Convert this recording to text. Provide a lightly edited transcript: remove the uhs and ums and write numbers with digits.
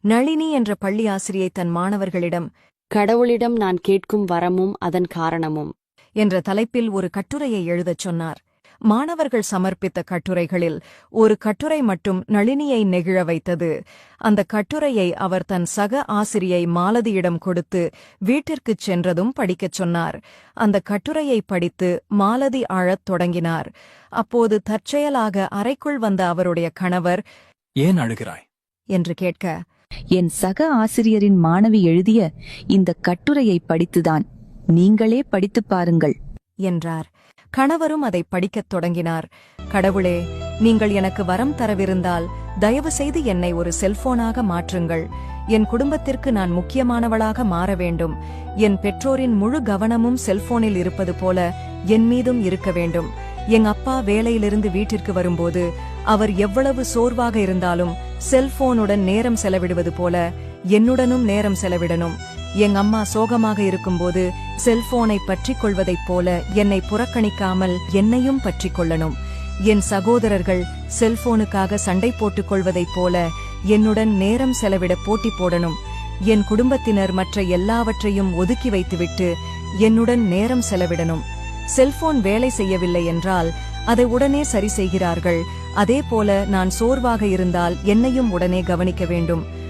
நளினி என்ற பள்ளி ஆசிரியை தன் மாணவர்களிடம் கடவுளிடம் நான் கேட்கும் வரமும் அதன் காரணமும் என்ற தலைப்பில் ஒரு கட்டுரையை எழுதச் சொன்னார். மாணவர்கள் சமர்ப்பித்த கட்டுரைகளில் ஒரு கட்டுரை மட்டும் நளினியை நெகிழ வைத்தது. அந்த கட்டுரையை அவர் தன் சக ஆசிரியை மாலதியிடம் கொடுத்து வீட்டிற்குச் சென்றதும் படிக்கச் சொன்னார். அந்த கட்டுரையை படித்து மாலதி அழத் தொடங்கினார். அப்போது தற்செயலாக அறைக்குள் வந்த அவருடைய கணவர், ஏன் அழுகிறாய் என்று கேட்க, என் சக ஆசிரியரின் மாணவி எழுதிய இந்த கட்டுரையை படித்துதான். நீங்களே படித்துப் பாருங்கள் என்றார். கணவரும் அதை படிக்கத் தொடங்கினார். கடவுளே, நீங்கள் எனக்கு வரம் தரவிருந்தால் தயவு செய்து என்னை ஒரு செல்போனாக மாற்றுங்கள். என் குடும்பத்திற்கு நான் முக்கியமானவளாக மாற வேண்டும். என் பெற்றோரின் முழு கவனமும் செல்போனில் இருப்பது போல என் மீதும் இருக்க வேண்டும். எங்க அப்பா வேலையிலிருந்து வீட்டிற்கு வரும்போது அவர் எவ்வளவு சோர்வாக இருந்தாலும் செல்போனுடன் நேரம் செலவிடுவது போல என்னுடனும் நேரம் செலவிடணும். எங்க அம்மா சோகமாக இருக்கும்போது செல்போனை பற்றிக் கொள்வதைப் போல என்னை புறக்கணிக்காமல் என்னையும் பற்றிக் கொள்ளணும். என் சகோதரர்கள் செல்போனுக்காக சண்டை போட்டுக் கொள்வதைப் போல என்னுடன் நேரம் செலவிட போட்டி போடணும். என் குடும்பத்தினர் மற்ற எல்லாவற்றையும் ஒதுக்கி வைத்துவிட்டு என்னுடன் நேரம் செலவிடணும். செல்போன் வேலை செய்யவில்லை என்றால் அதை உடனே சரி செய்கிறார்கள். அதேபோல நான் சோர்வாக இருந்தால் என்னையும் உடனே கவனிக்க வேண்டும்.